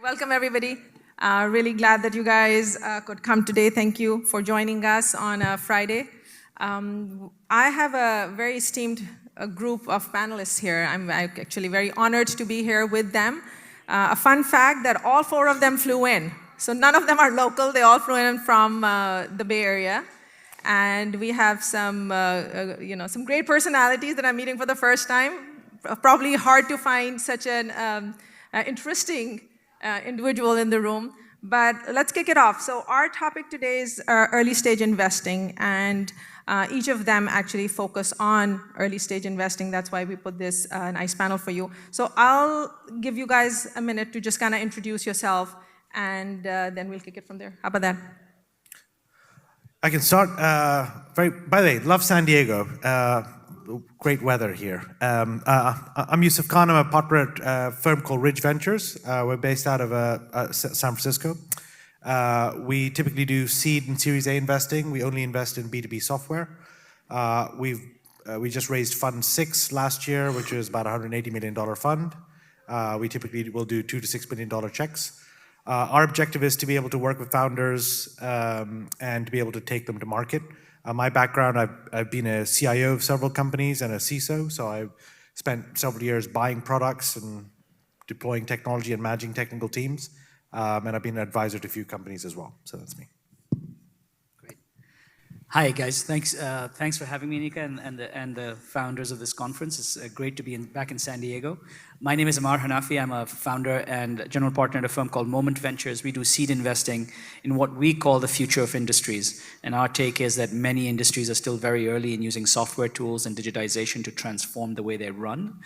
Welcome, everybody. Really glad that you guys could come today. Thank you for joining us on a Friday. I have a very esteemed group of panelists here. I'm actually very honored to be here with them. A fun fact that all four of them flew in. So none of them are local. They all flew in from the Bay Area. And we have some, some great personalities that I'm meeting for the first time. Probably hard to find such an interesting individual in the room, but let's kick it off. So our topic today is early stage investing, and each of them actually focus on early stage investing. That's why we put this nice panel for you. So I'll give you guys a minute to just kind of introduce yourself, and then we'll kick it from there. How about that? I can start. By the way, love San Diego. Great weather here. I'm Yusuf Khan. I'm a partner at a firm called Ridge Ventures. We're based out of San Francisco. We typically do seed and Series A investing. We only invest in B2B software. We just raised Fund 6 last year, which is about a $180 million fund. We typically will do $2 to $6 million checks. Our objective is to be able to work with founders and to be able to take them to market. My background, I've been a CIO of several companies and a CISO, so I've spent several years buying products and deploying technology and managing technical teams. And I've been an advisor to a few companies as well, so that's me. Great. Hi, guys. Thanks for having me, Nika, and the founders of this conference. It's great to be back in San Diego. My name is Amar Hanafi. I'm a founder and general partner at a firm called Moment Ventures. We do seed investing in what we call the future of industries. And our take is that many industries are still very early in using software tools and digitization to transform the way they run.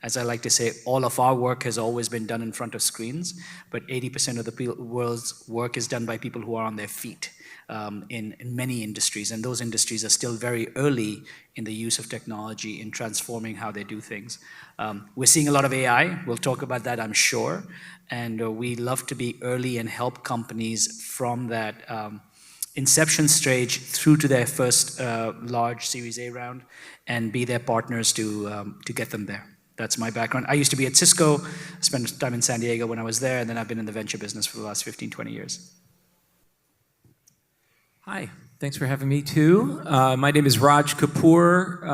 As I like to say, all of our work has always been done in front of screens, but 80% of the world's work is done by people who are on their feet. In many industries, and those industries are still very early in the use of technology in transforming how they do things. We're seeing a lot of AI. We'll talk about that, I'm sure. And we love to be early and help companies from that inception stage through to their first large Series A round and be their partners to get them there. That's my background. I used to be at Cisco, spent time in San Diego when I was there, and then I've been in the venture business for the last 15, 20 years. Hi, thanks for having me too. My name is Raj Kapoor.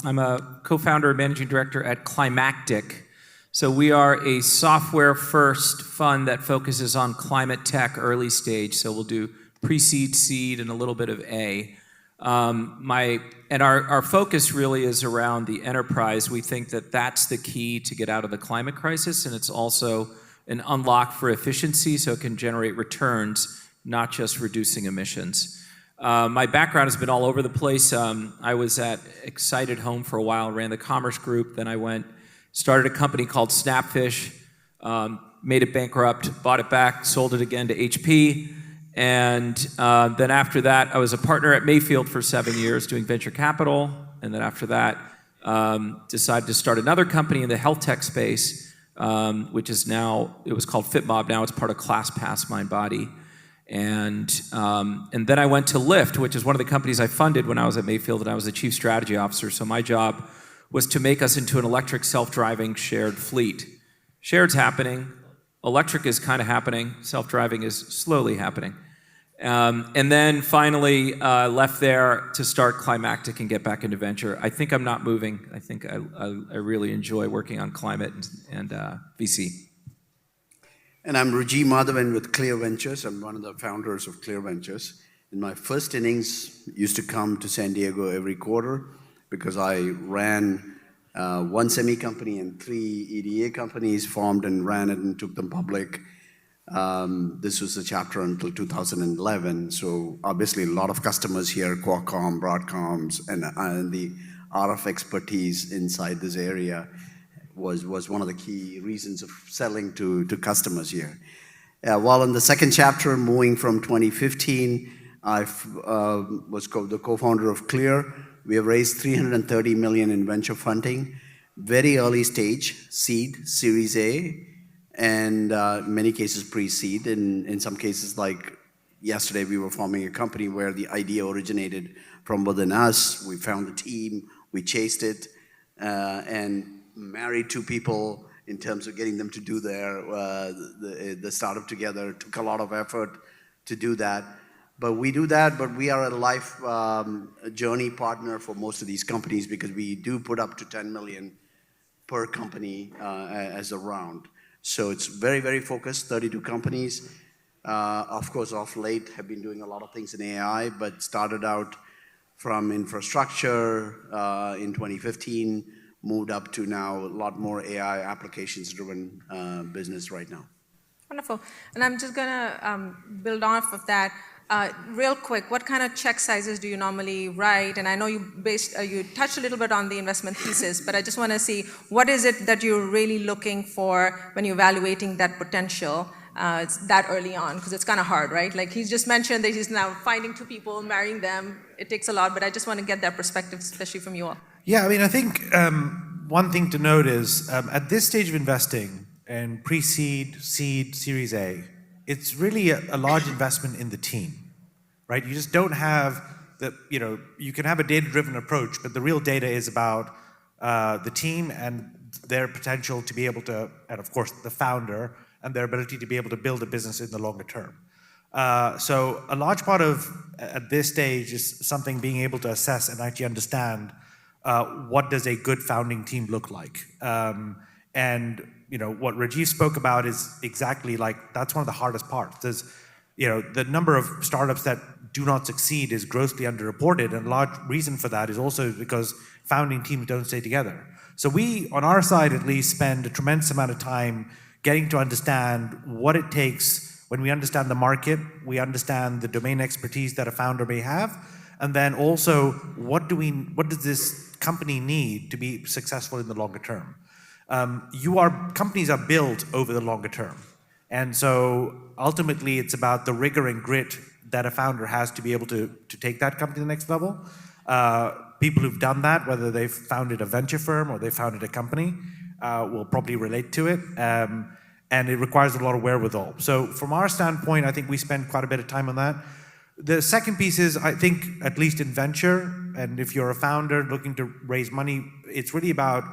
I'm a co-founder and managing director at Climactic. So we are a software-first fund that focuses on climate tech early stage. So we'll do pre-seed, seed, and a little bit of A. Our focus really is around the enterprise. We think that that's the key to get out of the climate crisis, and it's also an unlock for efficiency so it can generate returns, not just reducing emissions. My background has been all over the place. I was at Excited Home for a while, ran the commerce group. Then I started a company called Snapfish, made it bankrupt, bought it back, sold it again to HP. And then after that, I was a partner at Mayfield for 7 years doing venture capital. And then after that, decided to start another company in the health tech space, which is now, it was called FitMob. Now it's part of ClassPass MindBody. And then I went to Lyft, which is one of the companies I funded when I was at Mayfield, and I was the chief strategy officer. So my job was to make us into an electric self-driving shared fleet. Shared's happening, electric is kind of happening, self-driving is slowly happening. And then finally left there to start Climactic and get back into venture. I think I'm not moving. I think I really enjoy working on climate and VC. And I'm Rajiv Madhavan with Clear Ventures. I'm one of the founders of Clear Ventures. In my first innings, used to come to San Diego every quarter because I ran one semi company and 3 EDA companies, formed and ran it and took them public. This was the chapter until 2011. So obviously a lot of customers here, Qualcomm, Broadcoms, and the RF expertise inside this area was one of the key reasons of selling to customers here. While in the second chapter, moving from 2015, I was the co-founder of Clear. We have raised $330 million in venture funding, very early stage, seed, Series A, and in many cases pre-seed. In some cases, like yesterday, we were forming a company where the idea originated from within us. We found the team, we chased it, and married 2 people in terms of getting them to do the startup together. It took a lot of effort to do that. But we do that, but we are a life journey partner for most of these companies because we do put up to 10 million per company as a round. So it's very, very focused, 32 companies. Of course, of late have been doing a lot of things in AI, but started out from infrastructure in 2015, moved up to now a lot more AI applications-driven business right now. Wonderful. And I'm just going to build off of that. Real quick, what kind of check sizes do you normally write? And I know you touched a little bit on the investment thesis, but I just want to see what is it that you're really looking for when you're evaluating that potential that early on? Because it's kind of hard, right? Like he's just mentioned that he's now finding two people, marrying them. It takes a lot, but I just want to get that perspective, especially from you all. Yeah, I mean, I think one thing to note is at this stage of investing and pre-seed, seed, Series A, it's really a large investment in the team, right? You just don't have you can have a data-driven approach, but the real data is about the team and their potential to be able to, and of course the founder, and their ability to be able to build a business in the longer term. So a large part of, at this stage, is something being able to assess and actually understand what does a good founding team look like. And what Rajiv spoke about is exactly like, that's one of the hardest parts. There's, the number of startups that do not succeed is grossly underreported, and a large reason for that is also because founding teams don't stay together. So we, on our side at least, spend a tremendous amount of time getting to understand what it takes when we understand the market, we understand the domain expertise that a founder may have, and then also what does this company need to be successful in the longer term. Companies are built over the longer term. And so ultimately it's about the rigor and grit that a founder has to be able to take that company to the next level. People who've done that, whether they've founded a venture firm or they founded a company, will probably relate to it. And it requires a lot of wherewithal. So from our standpoint, I think we spend quite a bit of time on that. The second piece is, I think, at least in venture, and if you're a founder looking to raise money, it's really about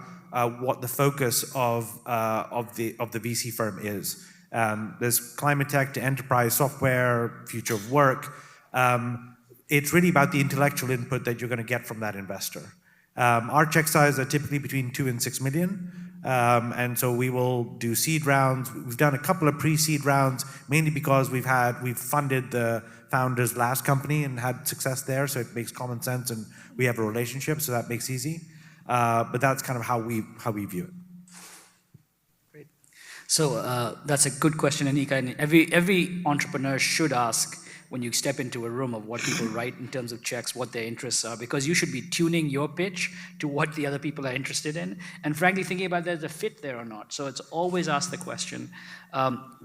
what the focus of the VC firm is. There's climate tech to enterprise software, future of work. It's really about the intellectual input that you're going to get from that investor. Our check sizes are typically between 2 and 6 million. And so we will do seed rounds. We've done a couple of pre-seed rounds, mainly because we've funded the founder's last company and had success there, so it makes common sense, and we have a relationship, so that makes easy. But that's kind of how we view it. Great. So that's a good question, Anika, and every entrepreneur should ask when you step into a room of what people write in terms of checks, what their interests are, because you should be tuning your pitch to what the other people are interested in, and frankly thinking about there's a fit there or not. So it's always ask the question.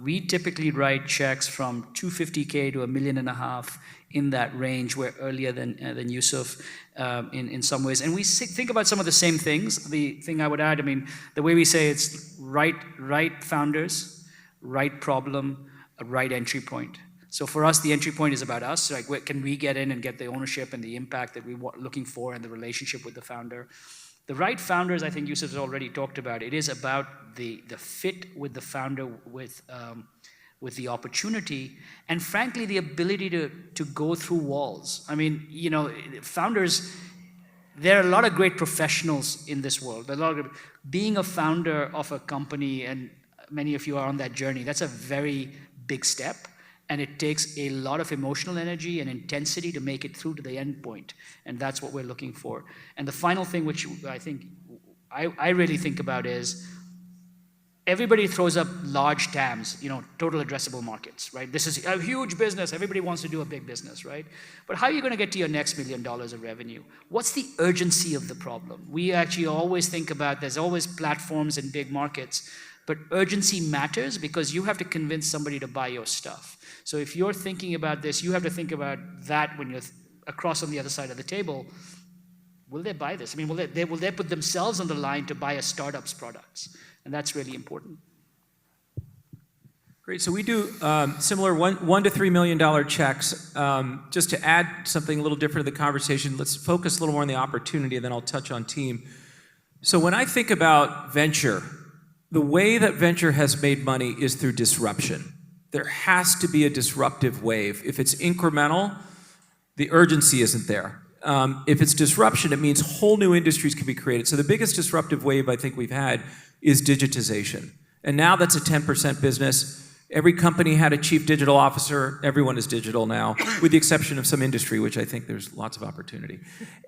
We typically write checks from $250K to $1.5 million in that range. We're earlier than Yusuf in some ways. And we think about some of the same things. The thing I would add, I mean, the way we say it's right founders, right problem, a right entry point. So for us, the entry point is about us. Like, where can we get in and get the ownership and the impact that we're looking for and the relationship with the founder? The right founders, I think Yusuf has already talked about. It is about the fit with the founder, with the opportunity, and frankly, the ability to go through walls. I mean, founders, there are a lot of great professionals in this world. Being a founder of a company, and many of you are on that journey, that's a very big step. And it takes a lot of emotional energy and intensity to make it through to the end point. And that's what we're looking for. And the final thing, which I think I really think about, is everybody throws up large TAMs, total addressable markets, right? This is a huge business. Everybody wants to do a big business, right? But how are you going to get to your next $1 million of revenue? What's the urgency of the problem? We actually always think about, there's always platforms in big markets, but urgency matters because you have to convince somebody to buy your stuff. So if you're thinking about this, you have to think about that when you're across on the other side of the table. Will they buy this? I mean, will they put themselves on the line to buy a startup's products? And that's really important. Great. So we do similar $1 to $3 million checks. Just to add something a little different to the conversation, let's focus a little more on the opportunity, and then I'll touch on team. So when I think about venture, the way that venture has made money is through disruption. There has to be a disruptive wave. If it's incremental, the urgency isn't there. If it's disruption, it means whole new industries can be created. So the biggest disruptive wave I think we've had is digitization. And now that's a 10% business. Every company had a chief digital officer. Everyone is digital now, with the exception of some industry, which I think there's lots of opportunity.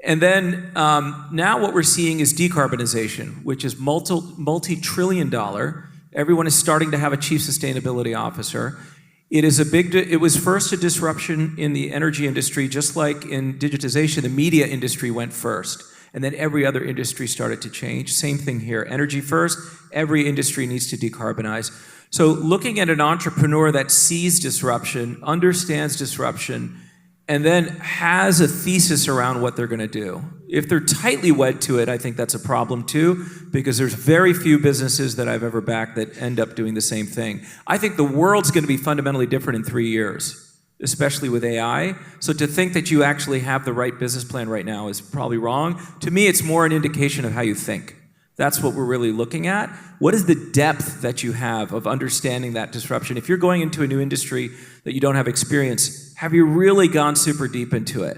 And then now what we're seeing is decarbonization, which is multi-trillion dollar. Everyone is starting to have a chief sustainability officer. It was first a disruption in the energy industry, just like in digitization, the media industry went first. And then every other industry started to change. Same thing here, energy first, every industry needs to decarbonize. So looking at an entrepreneur that sees disruption, understands disruption, and then has a thesis around what they're going to do. If they're tightly wed to it, I think that's a problem too, because there's very few businesses that I've ever backed that end up doing the same thing. I think the world's going to be fundamentally different in 3 years, especially with AI. So to think that you actually have the right business plan right now is probably wrong. To me, it's more an indication of how you think. That's what we're really looking at. What is the depth that you have of understanding that disruption? If you're going into a new industry that you don't have experience, have you really gone super deep into it?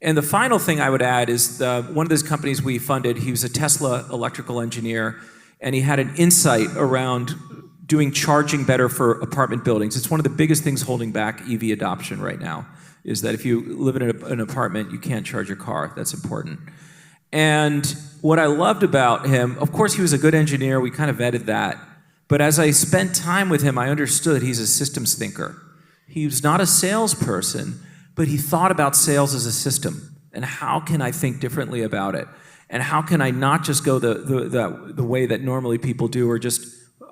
And the final thing I would add is one of those companies we funded, he was a Tesla electrical engineer, and he had an insight around doing charging better for apartment buildings. It's one of the biggest things holding back EV adoption right now, is that if you live in an apartment, you can't charge your car. That's important. And what I loved about him, of course he was a good engineer, we kind of vetted that, but as I spent time with him, I understood he's a systems thinker. He was not a salesperson, but he thought about sales as a system, and how can I think differently about it? And how can I not just go the way that normally people do, or just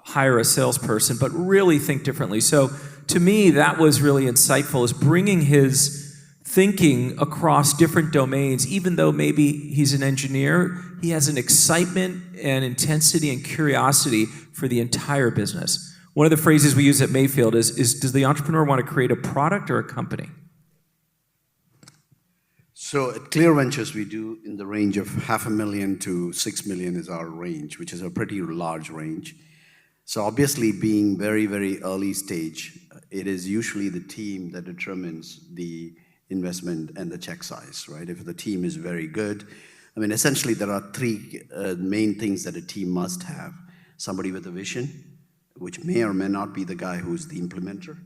hire a salesperson, but really think differently. So to me, that was really insightful, is bringing his thinking across different domains. Even though maybe he's an engineer, he has an excitement and intensity and curiosity for the entire business. One of the phrases we use at Mayfield is does the entrepreneur want to create a product or a company? So at Clear Ventures, we do in the range of $500,000 to $6 million is our range, which is a pretty large range. So obviously, being very, very early stage, it is usually the team that determines the investment and the check size, right? If the team is very good, I mean, essentially there are three main things that a team must have. Somebody with a vision, which may or may not be the guy who's the implementer,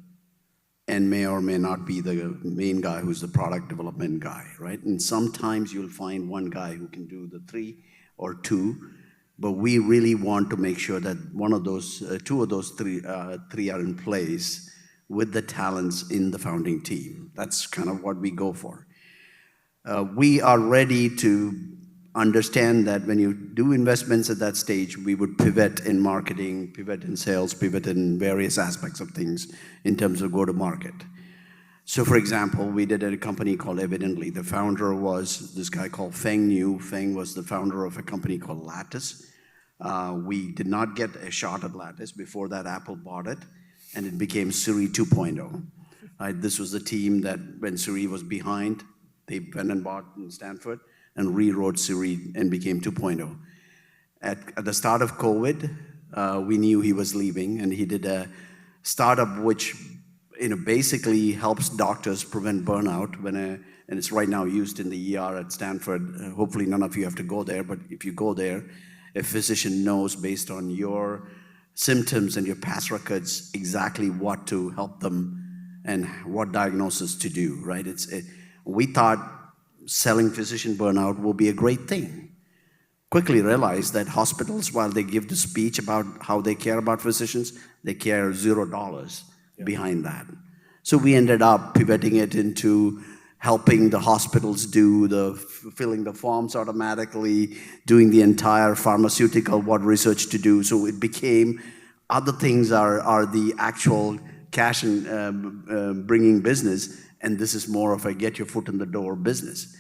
and may or may not be the main guy who's the product development guy, right? And sometimes you'll find one guy who can do the three or two, but we really want to make sure that one of those, two of those three are in place with the talents in the founding team. That's kind of what we go for. We are ready to understand that when you do investments at that stage, we would pivot in marketing, pivot in sales, pivot in various aspects of things in terms of go-to-market. So for example, we did a company called Evidently. The founder was this guy called Feng Niu. Feng was the founder of a company called Lattice. We did not get a shot at Lattice. Before that, Apple bought it, and it became Siri 2.0. This was the team that when Siri was behind, they went and bought in Stanford and rewrote Siri and became 2.0. At the start of COVID, we knew he was leaving, and he did a startup which basically helps doctors prevent burnout and it's right now used in the ER at Stanford. Hopefully none of you have to go there, but if you go there, a physician knows based on your symptoms and your past records exactly what to help them and what diagnosis to do, right? We thought selling physician burnout will be a great thing. Quickly realized that hospitals, while they give the speech about how they care about physicians, they care $0 behind that. So we ended up pivoting it into helping the hospitals do filling the forms automatically, doing the entire pharmaceutical, what research to do. So it became, other things are the actual cash and bringing business, and this is more of a get your foot in the door business.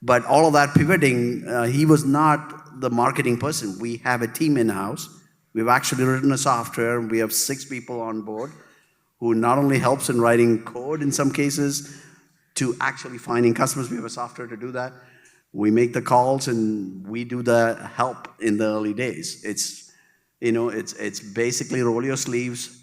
But all of that pivoting, he was not the marketing person. We have a team in-house. We've actually written a software. We have 6 people on board who not only helps in writing code in some cases, to actually finding customers. We have a software to do that. We make the calls and we do the help in the early days. It's basically roll your sleeves,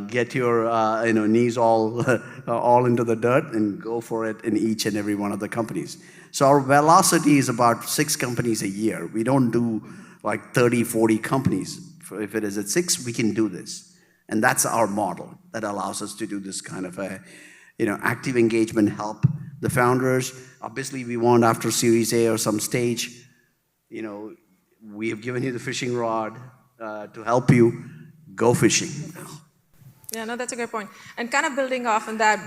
get your knees all all into the dirt, and go for it in each and every one of the companies. So our velocity is about 6 companies a year. We don't do like 30, 40 companies. If it is at 6, we can do this. And that's our model that allows us to do this kind of active engagement, help the founders. Obviously, we want after Series A or some stage, we have given you the fishing rod to help you go fishing. Yeah, no, that's a great point. And kind of building off on that,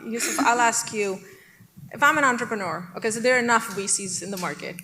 Yusuf, I'll ask you, if I'm an entrepreneur, okay, so there are enough VCs in the market.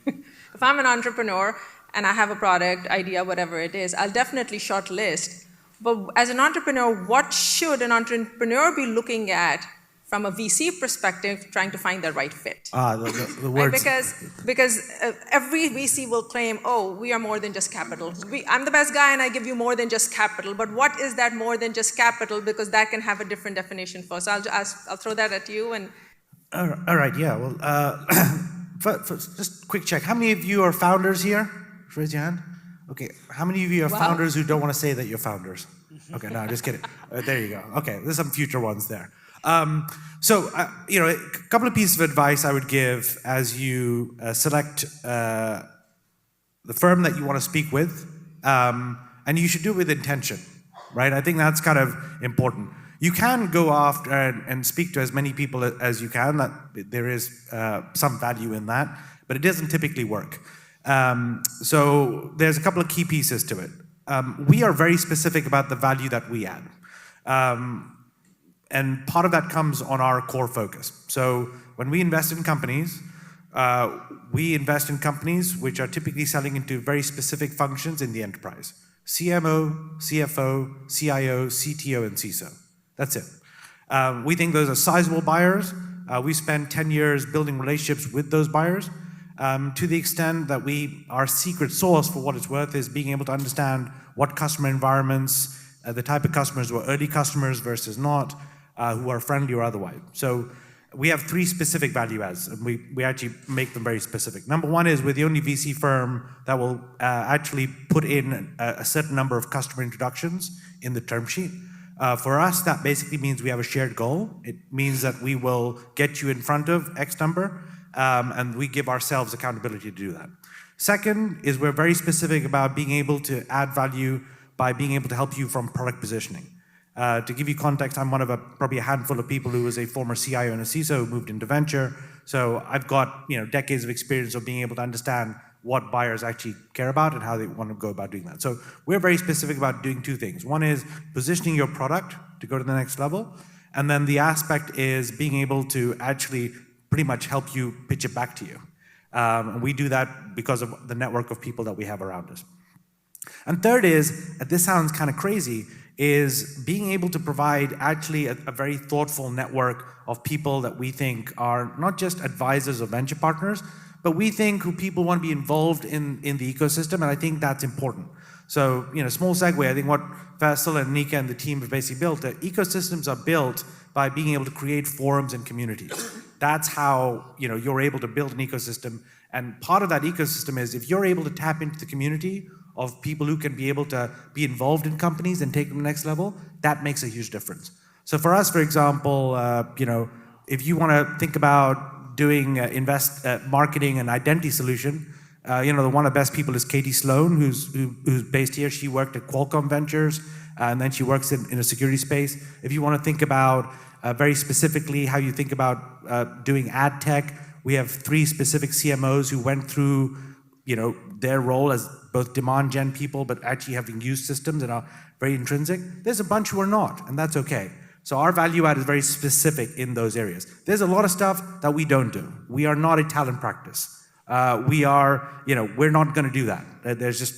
If I'm an entrepreneur and I have a product, idea, whatever it is, I'll definitely shortlist. But as an entrepreneur, what should an entrepreneur be looking at from a VC perspective, trying to find the right fit? The words. Right? Because every VC will claim, oh, we are more than just capital. I'm the best guy and I give you more than just capital. But what is that more than just capital? Because that can have a different definition for us. So I'll throw that at you. And all right, yeah. Well, just quick check. How many of you are founders here? Raise your hand. Okay. How many of you are founders who don't want to say that you're founders? Okay, no, just kidding. There you go. Okay, there's some future ones there. A couple of pieces of advice I would give as you select the firm that you want to speak with, and you should do it with intention, right? I think that's kind of important. You can go after and speak to as many people as you can. That there is some value in that, but it doesn't typically work. So there's a couple of key pieces to it. We are very specific about the value that we add. And part of that comes on our core focus. So when we invest in companies which are typically selling into very specific functions in the enterprise. CMO, CFO, CIO, CTO, and CISO. That's it. We think those are sizable buyers. We spend 10 years building relationships with those buyers. To the extent that our secret sauce, for what it's worth, is being able to understand what customer environments, the type of customers who are early customers versus not, who are friendly or otherwise. So we have 3 specific value adds, and we actually make them very specific. Number 1 is we're the only VC firm that will actually put in a certain number of customer introductions in the term sheet. For us, that basically means we have a shared goal. It means that we will get you in front of X number, and we give ourselves accountability to do that. Second is we're very specific about being able to add value by being able to help you from product positioning. To give you context, I'm one of probably a handful of people who was a former CIO and a CISO who moved into venture. So I've got decades of experience of being able to understand what buyers actually care about and how they want to go about doing that. So we're very specific about doing 2 things. One is positioning your product to go to the next level. And then the aspect is being able to actually pretty much help you pitch it back to you. And we do that because of the network of people that we have around us. And third is, this sounds kind of crazy, is being able to provide actually a very thoughtful network of people that we think are not just advisors or venture partners, but we think who people want to be involved in the ecosystem, and I think that's important. So, small segue, I think what Faisal and Nika and the team have basically built, ecosystems are built by being able to create forums and communities. That's how you're able to build an ecosystem, and part of that ecosystem is if you're able to tap into the community of people who can be able to be involved in companies and take them to the next level, that makes a huge difference. So for us, for example, if you want to think about doing marketing and identity solution, one of the best people is Katie Sloan, who's based here. She worked at Qualcomm Ventures, and then she works in a security space. If you want to think about very specifically how you think about doing ad tech, we have 3 specific CMOs who went through their role as both demand gen people, but actually having used systems and are very intrinsic. There's a bunch who are not, and that's okay. So our value add is very specific in those areas. There's a lot of stuff that we don't do. We are not a talent practice. We're not going to do that.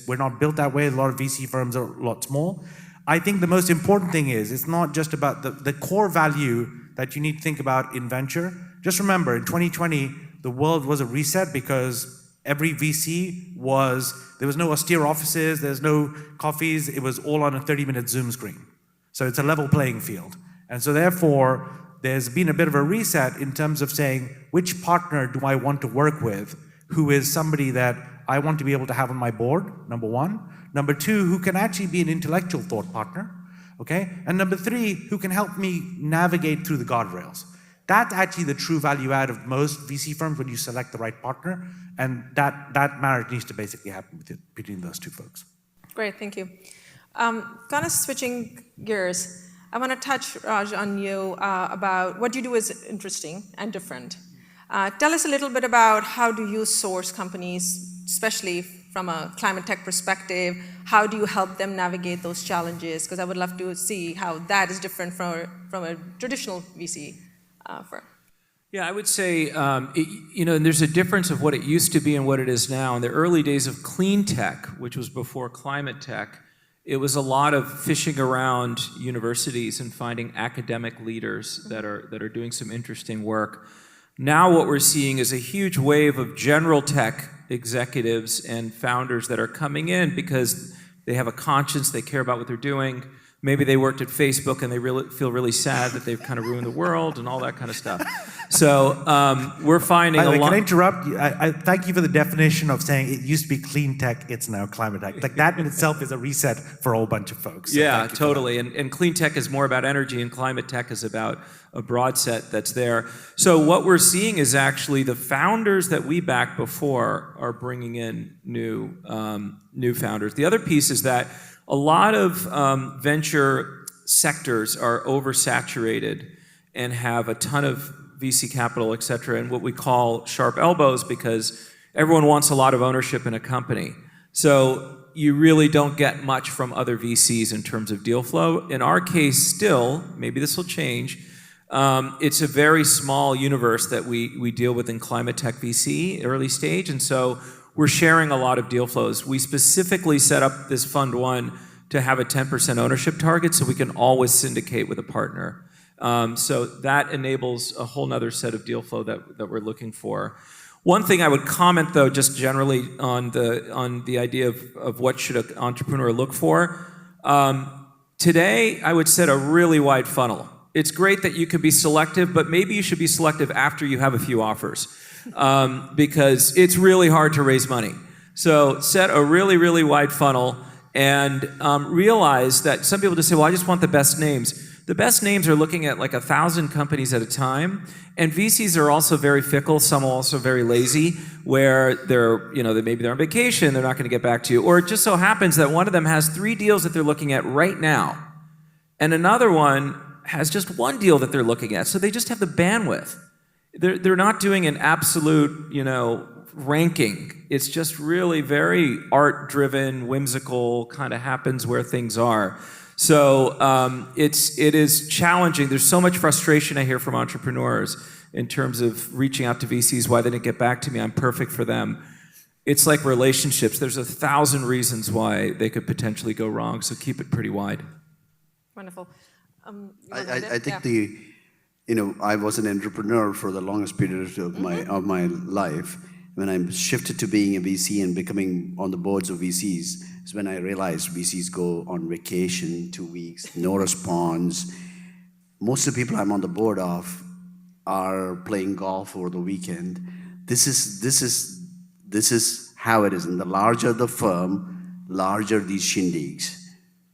We're not built that way. A lot of VC firms are a lot small. I think the most important thing is, it's not just about the core value that you need to think about in venture. Just remember, in 2020, the world was a reset because every VC there was no austere offices, there's no coffees, it was all on a 30-minute Zoom screen. So it's a level playing field. And so therefore, there's been a bit of a reset in terms of saying, which partner do I want to work with, who is somebody that I want to be able to have on my board, number one. Number two, who can actually be an intellectual thought partner, okay? And number three, who can help me navigate through the guardrails. That's actually the true value add of most VC firms when you select the right partner, and that marriage needs to basically happen between those two folks. Great, thank you. Kind of switching gears, I want to touch, Raj, on you about what you do is interesting and different. Tell us a little bit about how do you source companies, especially from a climate tech perspective. How do you help them navigate those challenges? Because I would love to see how that is different from a traditional VC firm. Yeah, I would say, there's a difference of what it used to be and what it is now. In the early days of clean tech, which was before climate tech, it was a lot of fishing around universities and finding academic leaders that are doing some interesting work. Now what we're seeing is a huge wave of general tech executives and founders that are coming in because they have a conscience, they care about what they're doing. Maybe they worked at Facebook and they feel really sad that they've kind of ruined the world and all that kind of stuff. So we're finding a lot. Can I interrupt? I thank you for the definition of saying it used to be clean tech, it's now climate tech. Like that in itself is a reset for a whole bunch of folks. So yeah, totally. And clean tech is more about energy and climate tech is about a broad set that's there. So what we're seeing is actually the founders that we backed before are bringing in new founders. The other piece is that a lot of venture sectors are oversaturated and have a ton of VC capital, et cetera, and what we call sharp elbows because everyone wants a lot of ownership in a company. So you really don't get much from other VCs in terms of deal flow. In our case still, maybe this will change, it's a very small universe that we deal with in climate tech VC, early stage, and so we're sharing a lot of deal flows. We specifically set up this Fund 1 to have a 10% ownership target so we can always syndicate with a partner. So that enables a whole nother set of deal flow that we're looking for. One thing I would comment though, just generally on the idea of what should an entrepreneur look for. Today, I would set a really wide funnel. It's great that you can be selective, but maybe you should be selective after you have a few offers. Because it's really hard to raise money. So set a really, really wide funnel and realize that some people just say, well, I just want the best names. The best names are looking at like 1,000 companies at a time, and VCs are also very fickle, some are also very lazy, where maybe they're on vacation, they're not going to get back to you, or it just so happens that one of them has 3 deals that they're looking at right now, and another one has just 1 deal that they're looking at, so they just have the bandwidth. They're not doing an absolute, ranking. It's just really very art-driven, whimsical, kind of happens where things are. So it is challenging. There's so much frustration I hear from entrepreneurs in terms of reaching out to VCs, why they didn't get back to me, I'm perfect for them. It's like relationships. There's 1,000 reasons why they could potentially go wrong, so keep it pretty wide. Wonderful. I think I was an entrepreneur for the longest period of my life. When I shifted to being a VC and becoming on the boards of VCs, is when I realized VCs go on vacation 2 weeks, no response. Most of the people I'm on the board of are playing golf over the weekend. This is how it is. And the larger the firm, larger these shindigs.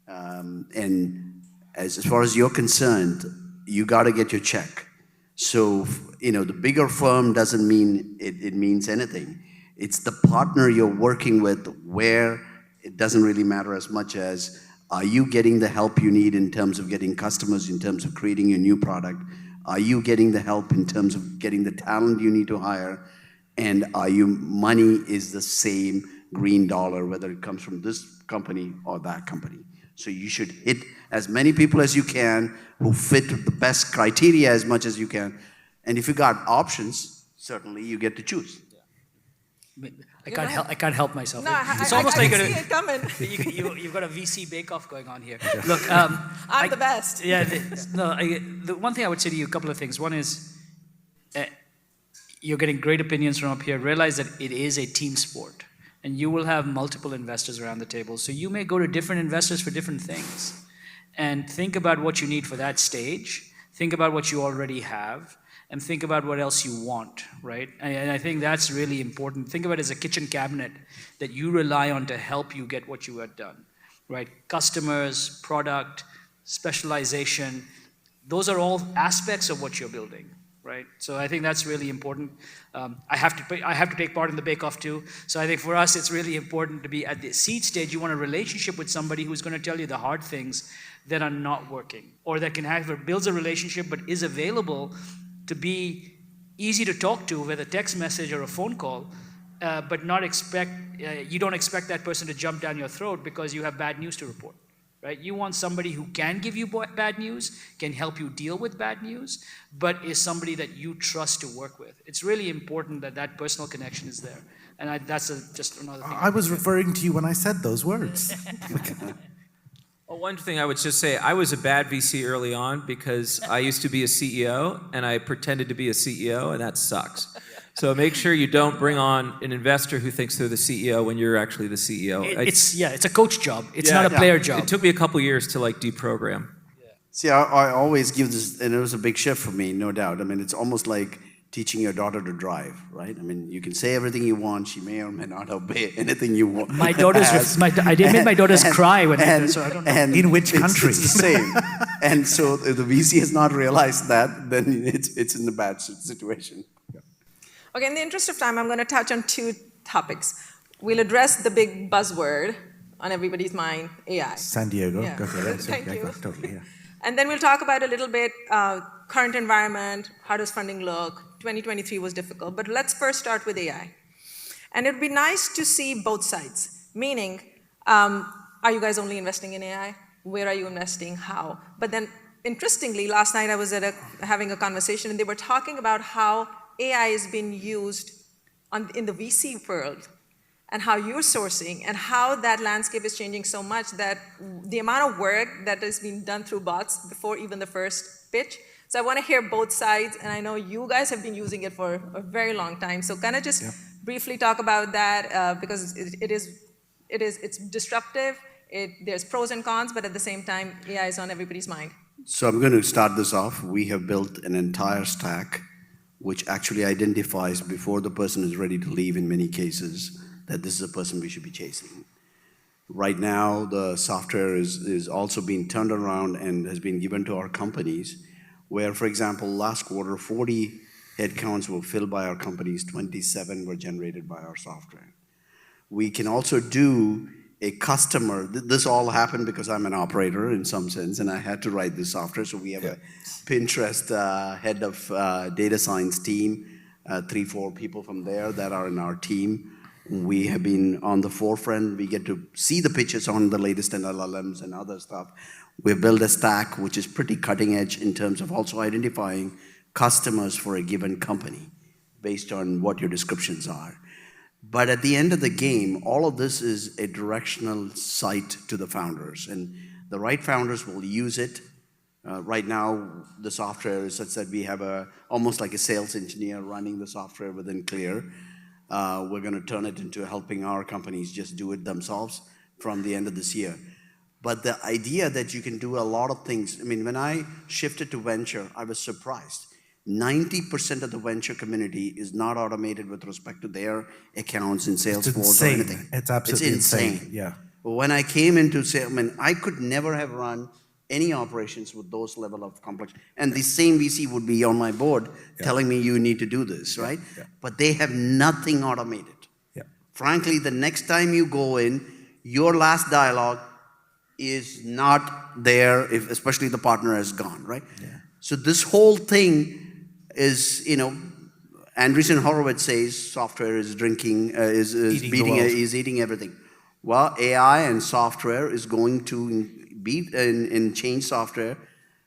And as far as you're concerned, you got to get your check. So, the bigger firm doesn't mean it means anything. It's the partner you're working with where it doesn't really matter as much as, are you getting the help you need in terms of getting customers, in terms of creating your new product? Are you getting the help in terms of getting the talent you need to hire? And money is the same green dollar, whether it comes from this company or that company. So you should hit as many people as you can who fit the best criteria as much as you can. And if you got options, certainly you get to choose. Yeah. I can't help myself. No, it's almost like see it coming. You've got a VC bake-off going on here. Yeah. Look, I'm the best. Yeah. The one thing I would say to you, a couple of things. One is, you're getting great opinions from up here. Realize that it is a team sport. And you will have multiple investors around the table. So you may go to different investors for different things. And think about what you need for that stage. Think about what you already have. and think about what else you want, right? And I think that's really important. Think of it as a kitchen cabinet that you rely on to help you get what you had done, right? Customers, product, specialization, those are all aspects of what you're building, right? So I think that's really important. I have to take part in the bake-off too. So I think for us, it's really important to be at the seed stage. You want a relationship with somebody who's going to tell you the hard things that are not working, or that builds a relationship but is available to be easy to talk to with a text message or a phone call, but you don't expect that person to jump down your throat because you have bad news to report. Right? You want somebody who can give you bad news, can help you deal with bad news, but is somebody that you trust to work with. It's really important that that personal connection is there. And that's just another thing. I was referring to you when I said those words. Well, one thing I would just say, I was a bad VC early on because I used to be a CEO and I pretended to be a CEO, and that sucks. So make sure you don't bring on an investor who thinks they're the CEO when you're actually the CEO. It's a coach job. It's not a player job. It took me a couple years to deprogram. See, I always give this, and it was a big shift for me, no doubt. I mean, it's almost like teaching your daughter to drive, right? I mean, you can say everything you want. She may or may not obey anything you want. My daughter's, I did make my daughters cry when so I don't know. In which country? It's the same. And so if the VC has not realized that, then it's in a bad situation. Okay, in the interest of time, I'm going to touch on two topics. We'll address the big buzzword on everybody's mind, AI. San Diego. Yeah. Okay, Thank you. Totally, yeah. And then we'll talk about a little bit current environment, how does funding look? 2023 was difficult, but let's first start with AI. And it'd be nice to see both sides, meaning, are you guys only investing in AI? Where are you investing? How? But then, interestingly, last night I was having a conversation, and they were talking about how AI is being used in the VC world, and how you're sourcing, and how that landscape is changing so much that the amount of work that is being done through bots before even the first pitch. So I want to hear both sides, and I know you guys have been using it for a very long time. So kind of just briefly talk about that, because it's disruptive. There's pros and cons, but at the same time, AI is on everybody's mind. So I'm going to start this off. We have built an entire stack which actually identifies before the person is ready to leave in many cases that this is a person we should be chasing. Right now, the software is also being turned around and has been given to our companies where, for example, last quarter, 40 headcounts were filled by our companies, 27 were generated by our software. We can also do a customer, this all happened because I'm an operator in some sense, and I had to write this software, so we have a Pinterest head of data science team, 3-4 people from there that are in our team. We have been on the forefront. We get to see the pitches on the latest LLMs and other stuff. We've built a stack which is pretty cutting edge in terms of also identifying customers for a given company based on what your descriptions are. But at the end of the game, all of this is a directional sight to the founders, and the right founders will use it. Right now, the software is such that we have almost like a sales engineer running the software within Clear. We're going to turn it into helping our companies just do it themselves from the end of this year. But the idea that you can do a lot of things, I mean, when I shifted to venture, I was surprised. 90% of the venture community is not automated with respect to their accounts in Salesforce or anything. It's absolutely insane. Yeah. When I came into sales, I mean, I could never have run any operations with those level of complexity. And the same VC would be on my board telling me you need to do this, right? Yeah. But they have nothing automated. Yeah. Frankly, the next time you go in, your last dialogue is not there, especially the partner has gone, right? Yeah. So this whole thing is, Andreessen Horowitz says software is eating everything. Well, AI and software is going to beat and change software,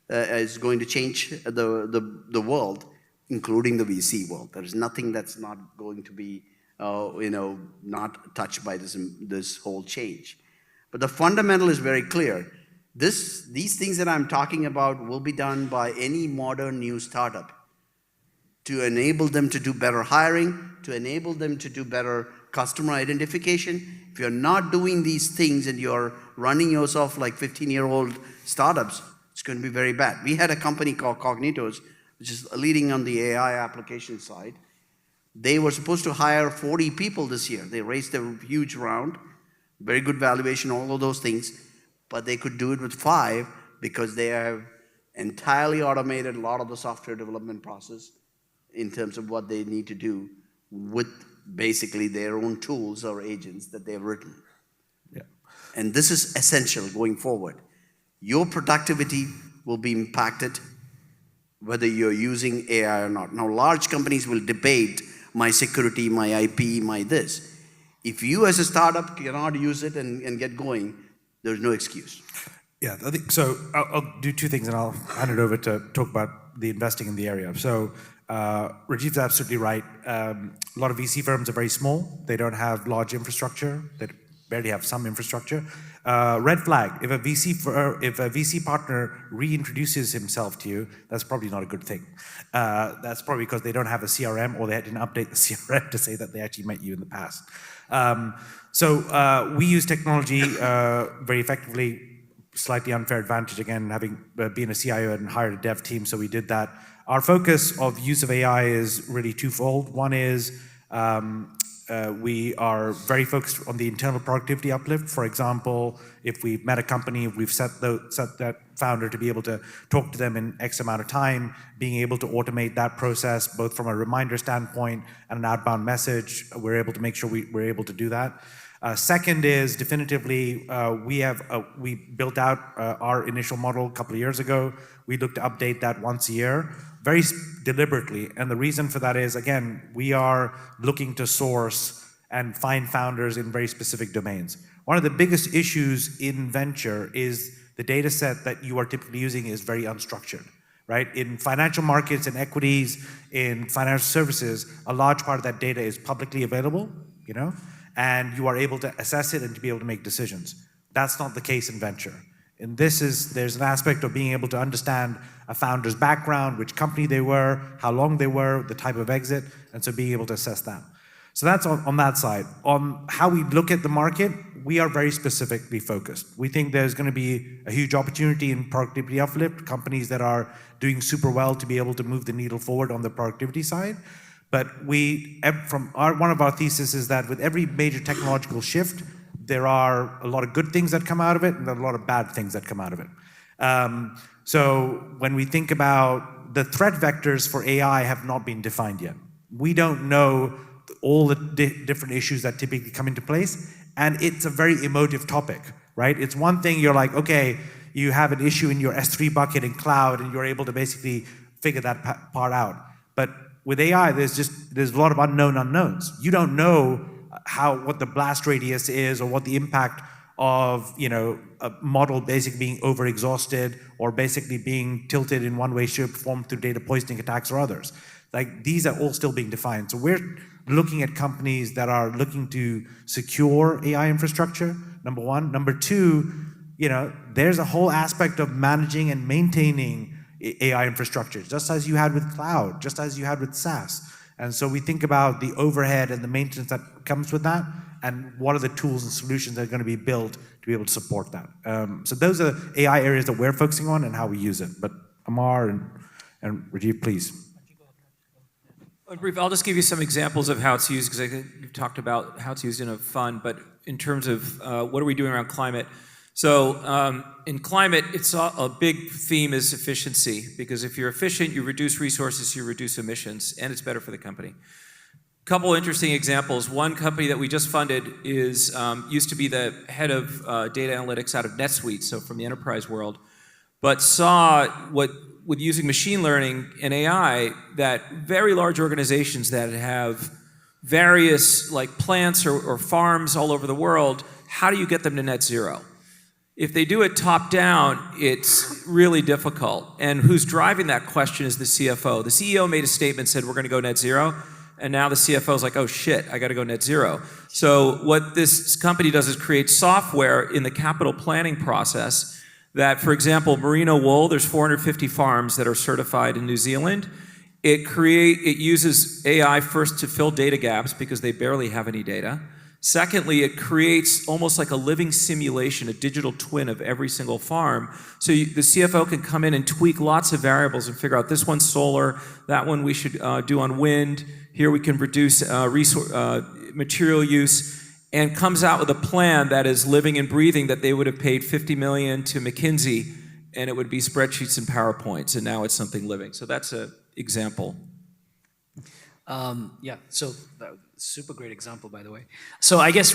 is going to change the world, including the VC world. There is nothing that's not going to be, not touched by this whole change. But the fundamental is very clear. These things that I'm talking about will be done by any modern new startup to enable them to do better hiring, to enable them to do better customer identification. If you're not doing these things and you're running yourself like 15-year-old startups, it's going to be very bad. We had a company called Cognitos which is leading on the AI application side. They were supposed to hire 40 people this year. They raised a huge round, very good valuation, all of those things, but they could do it with 5 because they have entirely automated a lot of the software development process in terms of what they need to do with basically their own tools or agents that they've written. Yeah. And this is essential going forward. Your productivity will be impacted whether you're using AI or not. Now, large companies will debate my security, my IP, my this. If you as a startup cannot use it and get going, there's no excuse. Yeah, I think so. I'll do 2 things and I'll hand it over to talk about the investing in the area. So Rajiv's absolutely right. A lot of VC firms are very small. They don't have large infrastructure. They barely have some infrastructure. Red flag, if a VC partner reintroduces himself to you, that's probably not a good thing. That's probably because they don't have a CRM or they didn't update the CRM to say that they actually met you in the past. So we use technology very effectively. Slightly unfair advantage, again, having been a CIO and hired a dev team, so we did that. Our focus of use of AI is really twofold. One is we are very focused on the internal productivity uplift. For example, if we've met a company, we've set that founder to be able to talk to them in X amount of time, being able to automate that process, both from a reminder standpoint and an outbound message, we're able to make sure we're able to do that. Second is definitively we built out our initial model a couple of years ago. We look to update that once a year, very deliberately. And the reason for that is, again, we are looking to source and find founders in very specific domains. One of the biggest issues in venture is the data set that you are typically using is very unstructured, right? In financial markets and equities, in financial services, a large part of that data is publicly available, you know? And you are able to assess it and to be able to make decisions. That's not the case in venture. And there's an aspect of being able to understand a founder's background, which company they were, how long they were, the type of exit, and so being able to assess that. So that's on that side. On how we look at the market, we are very specifically focused. We think there's going to be a huge opportunity in productivity uplift, companies that are doing super well to be able to move the needle forward on the productivity side. But one of our theses is that with every major technological shift, there are a lot of good things that come out of it, and there are a lot of bad things that come out of it. So when we think about the threat vectors for AI have not been defined yet. We don't know all the different issues that typically come into place, and it's a very emotive topic, right? It's one thing you're like, okay, you have an issue in your S3 bucket in cloud, and you're able to basically figure that part out. But with AI, there's a lot of unknown unknowns. You don't know what the blast radius is or what the impact of a model basically being over-exhausted or basically being tilted in one way, shape, or form through data poisoning attacks or others. Like, these are all still being defined. So we're looking at companies that are looking to secure AI infrastructure, number one. Number two, there's a whole aspect of managing and maintaining AI infrastructure, just as you had with cloud, just as you had with SaaS. And so we think about the overhead and the maintenance that comes with that, and what are the tools and solutions that are going to be built to be able to support that. So those are AI areas that we're focusing on and how we use it. But Amar and Rajiv, please. Brief, I'll just give you some examples of how it's used, because I think you've talked about how it's used in a fund, but in terms of what are we doing around climate. So in climate, it's a big theme is efficiency, because if you're efficient, you reduce resources, you reduce emissions, and it's better for the company. Couple interesting examples. One company that we just funded is used to be the head of data analytics out of NetSuite, so from the enterprise world, but saw with using machine learning and AI, that very large organizations that have various like plants or farms all over the world, how do you get them to net zero? If they do it top down, it's really difficult. And who's driving that question is the CFO. The CEO made a statement, said we're going to go net zero, and now the CFO is like, oh shit, I got to go net zero. So what this company does is create software in the capital planning process that, for example, merino wool, there's 450 farms that are certified in New Zealand. It uses AI first to fill data gaps because they barely have any data. Secondly, it creates almost like a living simulation, a digital twin of every single farm. So the CFO can come in and tweak lots of variables and figure out this one's solar, that one we should do on wind, here we can reduce material use, and comes out with a plan that is living and breathing that they would have paid $50 million to McKinsey, and it would be spreadsheets and PowerPoints, and now it's something living. So that's an example. Yeah, so super great example, by the way. So I guess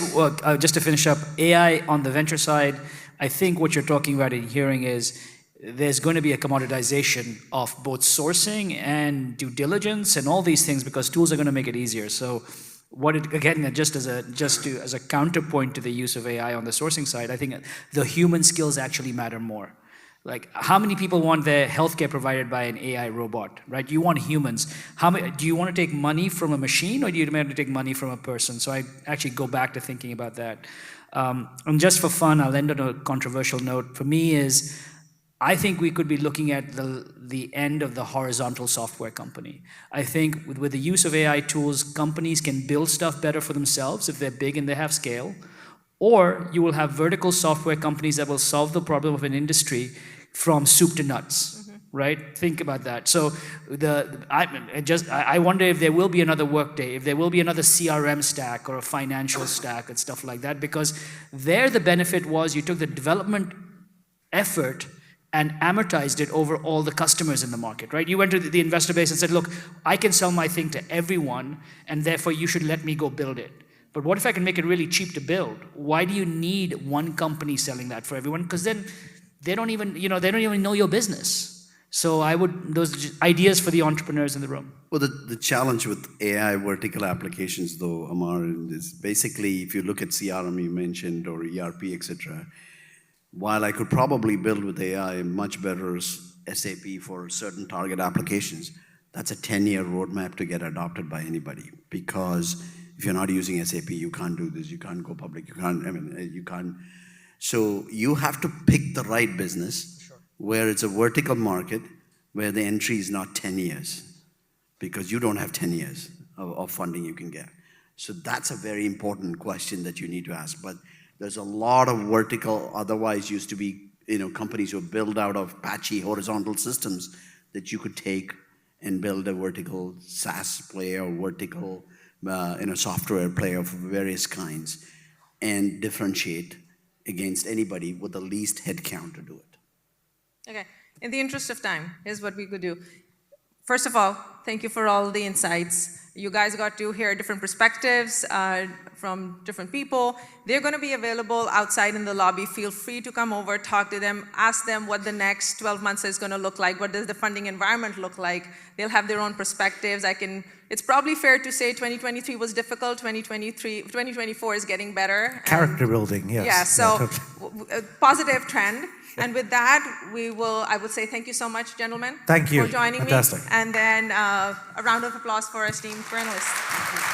just to finish up, AI on the venture side, I think what you're talking about in hearing is there's going to be a commoditization of both sourcing and due diligence and all these things because tools are going to make it easier. So what it, again, just as a counterpoint to the use of AI on the sourcing side, I think the human skills actually matter more. Like, how many people want their healthcare provided by an AI robot, right? You want humans. Do you want to take money from a machine, or do you want to take money from a person? So I actually go back to thinking about that. And just for fun, I'll end on a controversial note. For me is, I think we could be looking at the end of the horizontal software company. I think with the use of AI tools, companies can build stuff better for themselves if they're big and they have scale. Or you will have vertical software companies that will solve the problem of an industry from soup to nuts, right? Think about that. So I wonder if there will be another Workday, if there will be another CRM stack or a financial stack and stuff like that, because there the benefit was you took the development effort and amortized it over all the customers in the market, right? You went to the investor base and said, look, I can sell my thing to everyone, and therefore you should let me go build it. But what if I can make it really cheap to build? Why do you need one company selling that for everyone? Because then they don't even know your business. So those ideas for the entrepreneurs in the room. Well, the challenge with AI vertical applications, though, Amar, is basically if you look at CRM you mentioned or ERP, etc. While I could probably build with AI a much better SAP for certain target applications, that's a 10-year roadmap to get adopted by anybody. Because if you're not using SAP, you can't do this, you can't go public, you can't. So you have to pick the right business where it's a vertical market, where the entry is not 10 years, because you don't have 10 years of funding you can get. So that's a very important question that you need to ask. But there's a lot of vertical, otherwise used to be companies who build out of patchy horizontal systems that you could take and build a vertical SaaS play or vertical software play of various kinds and differentiate against anybody with the least headcount to do it. Okay, in the interest of time, here's what we could do. First of all, thank you for all the insights. You guys got to hear different perspectives from different people. They're going to be available outside in the lobby. Feel free to come over, talk to them, ask them what the next 12 months is going to look like. What does the funding environment look like? They'll have their own perspectives. It's probably fair to say 2023 was difficult. 2024 is getting better. Character building, yes. Yeah, so totally. Positive trend. And with that, I would say thank you so much, gentlemen. Thank you. For joining Fantastic. me. And then a round of applause for our esteemed panelists.